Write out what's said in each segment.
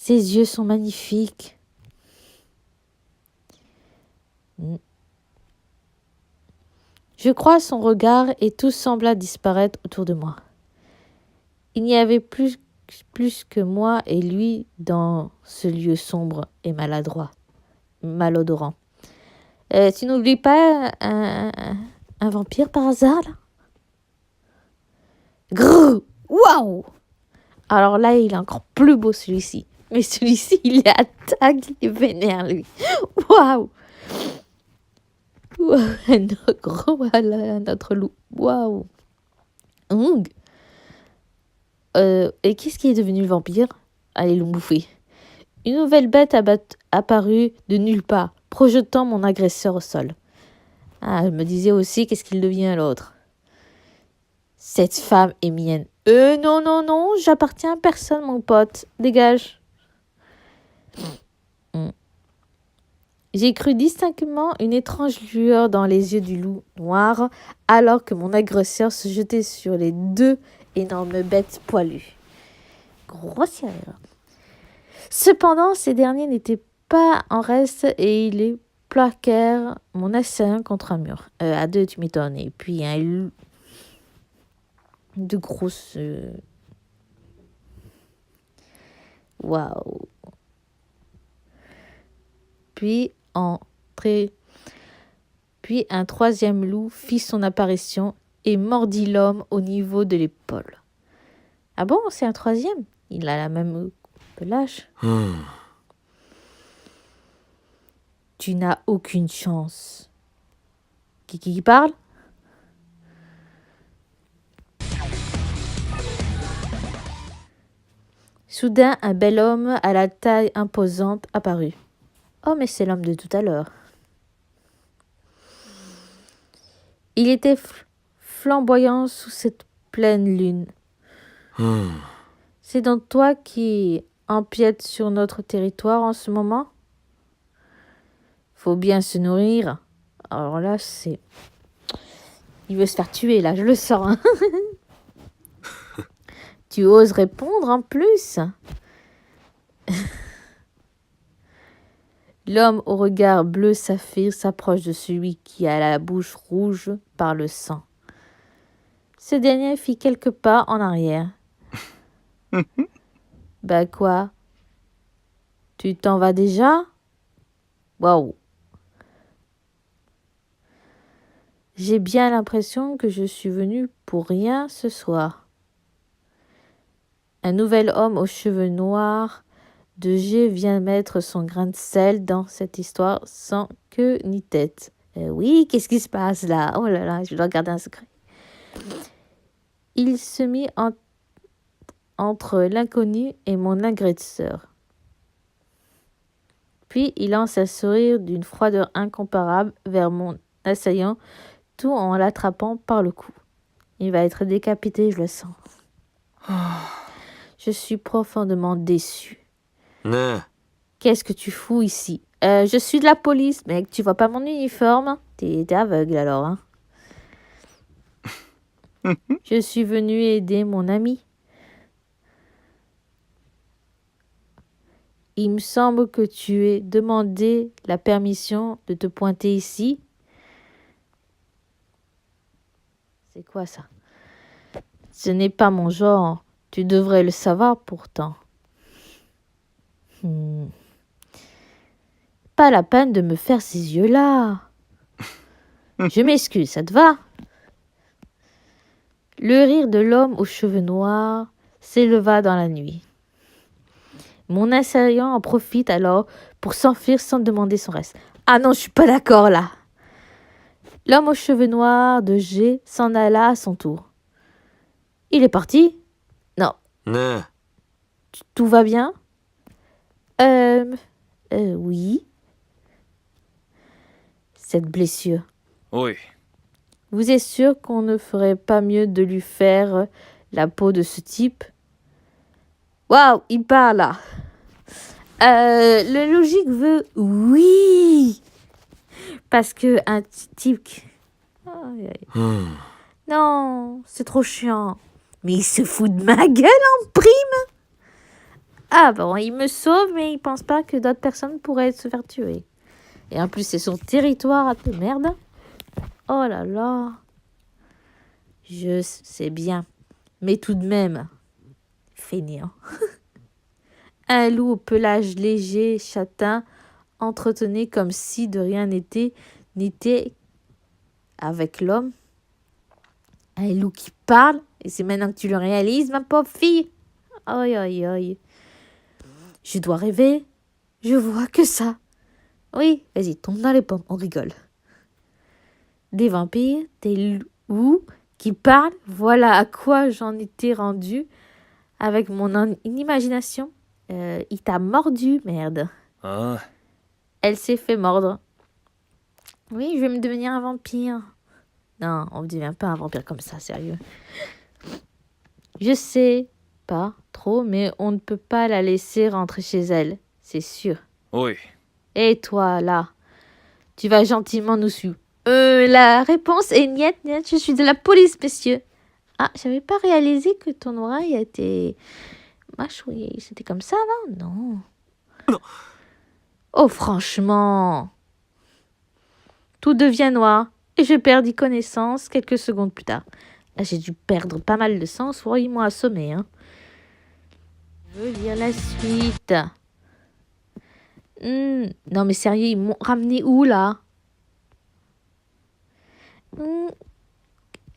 Ses yeux sont magnifiques. Je crois son regard et tout sembla disparaître autour de moi. Il n'y avait plus que moi et lui dans ce lieu sombre et malodorant. Tu n'oublies pas un vampire par hasard, là? Grrr! Waouh! Alors là, il est encore plus beau, celui-ci. Mais celui-ci, il est attaque, il est vénère, lui. Waouh! Voilà, notre loup. Waouh! Et qu'est-ce qui est devenu le vampire? Allez, l'ont bouffé. Une nouvelle bête apparut de nulle part, projetant mon agresseur au sol. Ah, je me disais aussi, qu'est-ce qu'il devient l'autre? Cette femme est mienne. Non, j'appartiens à personne, mon pote. Dégage. J'ai cru distinctement une étrange lueur dans les yeux du loup noir, alors que mon agresseur se jetait sur les deux énormes bêtes poilues. Grossière. Cependant, ces derniers n'étaient pas en reste et ils les plaquèrent mon assaillant contre un mur. À deux, tu m'étonnes. Et puis un loup de grosses... Waouh. Puis un troisième loup fit son apparition et mordit l'homme au niveau de l'épaule. Ah bon, c'est un troisième? Il a la même pelage. Tu n'as aucune chance. Qui parle? Soudain, un bel homme à la taille imposante apparut. Oh, mais c'est l'homme de tout à l'heure. Il était flamboyant sous cette pleine lune. C'est donc toi qui empiètes sur notre territoire en ce moment? Faut bien se nourrir. Alors là, c'est... Il veut se faire tuer, là, je le sens. Hein. Tu oses répondre en plus? L'homme au regard bleu saphir s'approche de celui qui a la bouche rouge par le sang. Ce dernier fit quelques pas en arrière. Bah quoi? Tu t'en vas déjà? Waouh! J'ai bien l'impression que je suis venu pour rien ce soir. Un nouvel homme aux cheveux noirs de G vient mettre son grain de sel dans cette histoire sans queue ni tête. Oui, qu'est-ce qui se passe là? Oh là là, je dois garder un secret. Il se mit entre l'inconnu et mon agresseur. Puis il lance un sourire d'une froideur incomparable vers mon assaillant, tout en l'attrapant par le cou. Il va être décapité, je le sens. Je suis profondément déçu. Qu'est-ce que tu fous ici? Je suis de la police, mec. Tu vois pas mon uniforme? T'es aveugle alors, hein? Je suis venu aider mon ami. Il me semble que tu aies demandé la permission de te pointer ici. C'est quoi ça? Ce n'est pas mon genre. Tu devrais le savoir pourtant. Pas la peine de me faire ces yeux-là. Je m'excuse, ça te va? Le rire de l'homme aux cheveux noirs s'éleva dans la nuit. Mon assaillant en profite alors pour s'enfuir sans demander son reste. Ah non, je suis pas d'accord là. L'homme aux cheveux noirs de G s'en alla à son tour. Il est parti? Non. Tout va bien? Oui. Cette blessure. Oui. Vous êtes sûr qu'on ne ferait pas mieux de lui faire la peau de ce type? Waouh, il parle là. Le logique veut oui. Parce que un type... Non, c'est trop chiant. Mais il se fout de ma gueule en prime. Ah bon, il me sauve, mais il pense pas que d'autres personnes pourraient se faire tuer. Et en plus, c'est son territoire de merde. Oh là là. Je sais bien. Mais tout de même, fainéant. Un loup au pelage léger, châtain, entretenu comme si de rien n'était avec l'homme. Un loup qui parle, et c'est maintenant que tu le réalises, ma pauvre fille. Aïe, aïe, aïe. Je dois rêver. Je vois que ça. Oui, vas-y, tombe dans les pommes, on rigole. Des vampires, des loups qui parlent, voilà à quoi j'en étais rendu avec mon imagination. Il t'a mordu, merde. Ah, Elle s'est fait mordre. Oui, je vais me devenir un vampire. Non, on ne devient pas un vampire comme ça, sérieux. Je sais pas trop, mais on ne peut pas la laisser rentrer chez elle, c'est sûr. oui. Et toi, là, tu vas gentiment nous suivre. La réponse est niet, niet, je suis de la police, messieurs. Ah, j'avais pas réalisé que ton oreille était mâchouillée. C'était comme ça avant? Non. Non. Oh, franchement. Tout devient noir et je perdis connaissance quelques secondes plus tard. Là, j'ai dû perdre pas mal de sang, soit ils m'ont assommé. Hein. Je veux lire la suite. Non, mais sérieux, ils m'ont ramené où, là?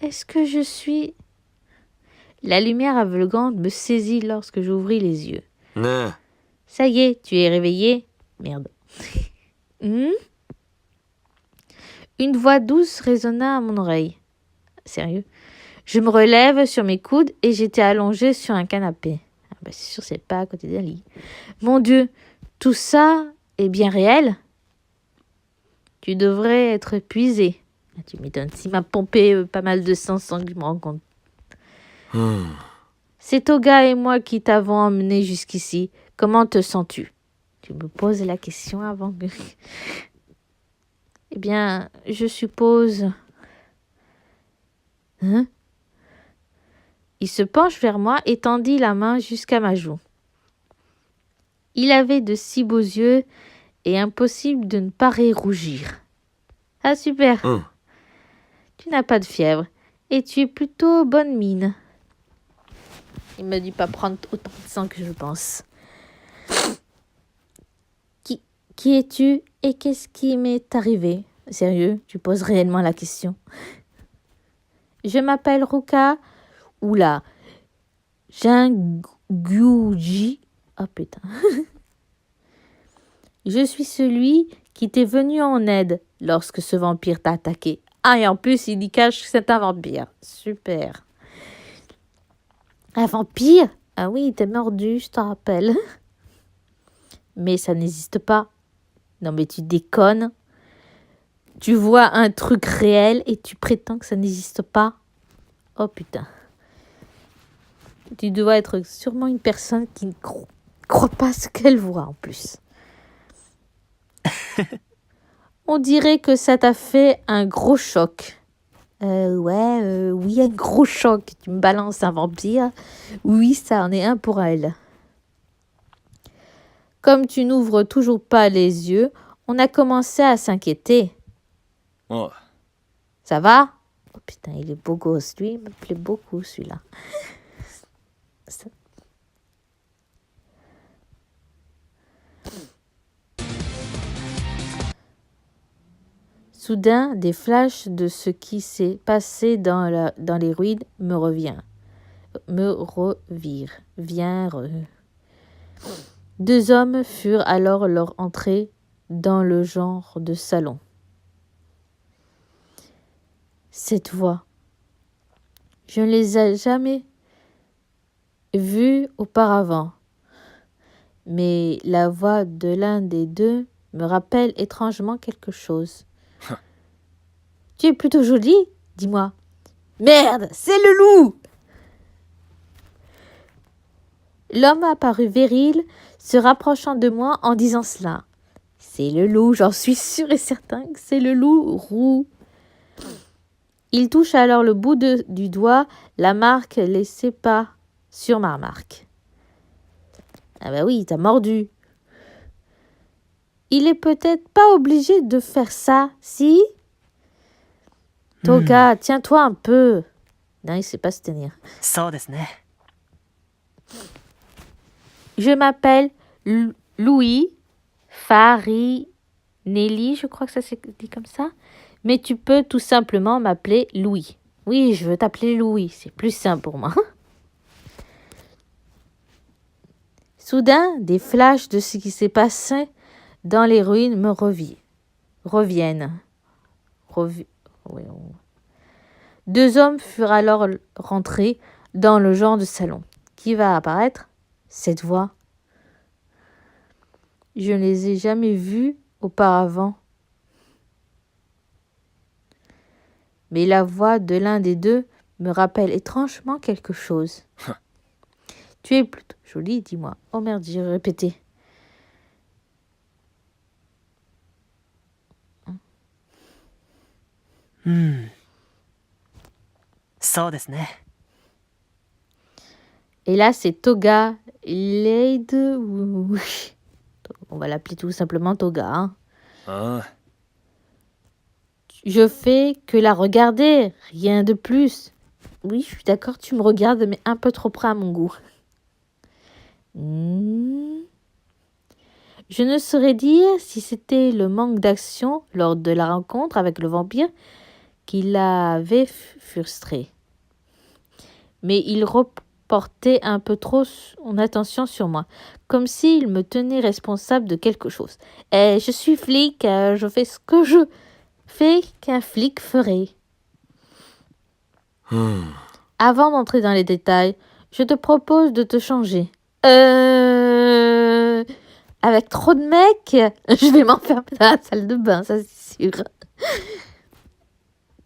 Est-ce que je suis... La lumière aveuglante me saisit lorsque j'ouvris les yeux. Non. Ça y est, tu es réveillé? Merde. Une voix douce résonna à mon oreille. Sérieux? Je me relève sur mes coudes et j'étais allongée sur un canapé. Ah bah c'est sûr, c'est pas à côté d'un lit. Mon Dieu, tout ça est bien réel? Tu devrais être épuisé. Ah, tu m'étonnes, s'il m'a pompé pas mal de sang sans que je me rende compte. C'est Toga et moi qui t'avons emmené jusqu'ici. Comment te sens-tu? Tu me poses la question avant que... Eh bien, je suppose... Hein? Il se penche vers moi et tendit la main jusqu'à ma joue. Il avait de si beaux yeux et impossible de ne pas rougir. Ah super! Tu n'as pas de fièvre et tu es plutôt bonne mine. Il me dit pas prendre autant de sang que je pense. Qui es-tu et qu'est-ce qui m'est arrivé? Sérieux, tu poses réellement la question. Je m'appelle Ruka Oula Jingyuji. Oh putain. Je suis celui qui t'est venu en aide lorsque ce vampire t'a attaqué. Ah, et en plus, il y cache que c'est un vampire. Super. Un vampire? Ah oui, il t'a mordu, je te rappelle. Mais ça n'existe pas. Non, mais tu déconnes. Tu vois un truc réel et tu prétends que ça n'existe pas. Oh putain. Tu dois être sûrement une personne qui ne croit pas ce qu'elle voit en plus. On dirait que ça t'a fait un gros choc. Oui, un gros choc. Tu me balances un vampire. Oui, ça en est un pour elle. Comme tu n'ouvres toujours pas les yeux, on a commencé à s'inquiéter. Oh. Ça va? Oh putain, il est beau gosse. Lui, il me plaît beaucoup, celui-là. Soudain, des flashs de ce qui s'est passé dans les ruines me revirent. Deux hommes furent alors leur entrée dans le genre de salon. Cette voix, je ne les ai jamais vus auparavant, mais la voix de l'un des deux me rappelle étrangement quelque chose. Tu es plutôt jolie, dis-moi. Merde, c'est le loup! L'homme apparut viril, se rapprochant de moi en disant cela. C'est le loup, j'en suis sûr et certain que c'est le loup roux. Il touche alors le bout du doigt la marque laissée pas sur ma marque. Ah bah oui, il t'a mordu. Il est peut-être pas obligé de faire ça, si? Toga, tiens-toi un peu. Non, il sait pas se tenir. そうですね。 Je m'appelle Louis Farinelli, je crois que ça s'est dit comme ça. Mais tu peux tout simplement m'appeler Louis. Oui, je veux t'appeler Louis, c'est plus simple pour moi. Soudain, des flashs de ce qui s'est passé dans les ruines me reviennent. Oui, Deux hommes furent alors rentrés dans le genre de salon. Qui va apparaître? Cette voix. Je ne les ai jamais vus auparavant. Mais la voix de l'un des deux me rappelle étrangement quelque chose. Tu es plutôt jolie, dis-moi. Oh merde, j'ai répété. Hmm. そうですね。 Et là, c'est Toga Lade. On va l'appeler tout simplement Toga. Hein. ああ、 Je fais que la regarder, rien de plus. Oui, je suis d'accord, tu me regardes, mais un peu trop près à mon goût. Je ne saurais dire si c'était le manque d'action lors de la rencontre avec le vampire qui l'avait frustré. Mais il reportait un peu trop son attention sur moi, comme s'il me tenait responsable de quelque chose. Et je suis flic, je fais ce que je fais qu'un flic ferait. Avant d'entrer dans les détails, je te propose de te changer. Avec trop de mecs, je vais m'enfermer dans la salle de bain, ça c'est sûr.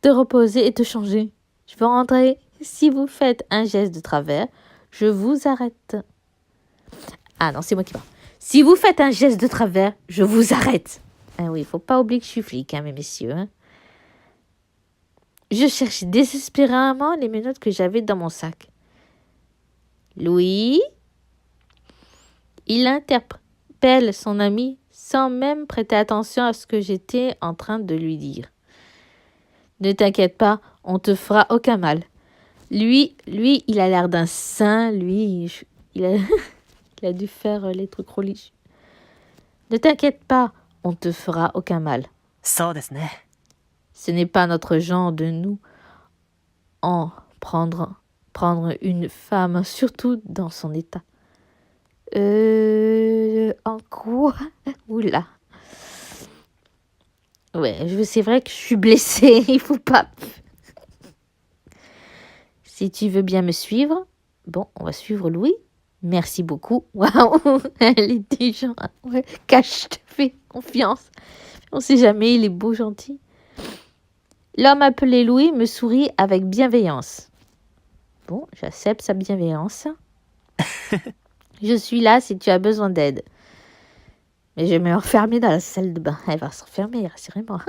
Te reposer et te changer. Je veux rentrer. Si vous faites un geste de travers, je vous arrête. Ah non, c'est moi qui parle. Si vous faites un geste de travers, je vous arrête. Ah oui, il faut pas oublier que je suis flic, hein, mes messieurs. Hein. Je cherchais désespérément les menottes que j'avais dans mon sac. Louis? Il interpelle son ami sans même prêter attention à ce que j'étais en train de lui dire. Ne t'inquiète pas, on te fera aucun mal. Lui, il a l'air d'un saint. Lui, il a dû faire les trucs religieux. Ne t'inquiète pas, on te fera aucun mal. そうですね。 Ce n'est pas notre genre de nous en prendre une femme, surtout dans son état. En quoi? Oula. Ouais, c'est vrai que je suis blessée, il faut pas. Si tu veux bien me suivre, bon, on va suivre Louis. Merci beaucoup. Waouh, elle est déjà. Ouais, cache, je te fais confiance. On sait jamais, il est beau, gentil. L'homme appelé Louis me sourit avec bienveillance. Bon, j'accepte sa bienveillance. Je suis là si tu as besoin d'aide. Mais je vais me refermer dans la salle de bain. Elle va se refermer, rassurez-moi.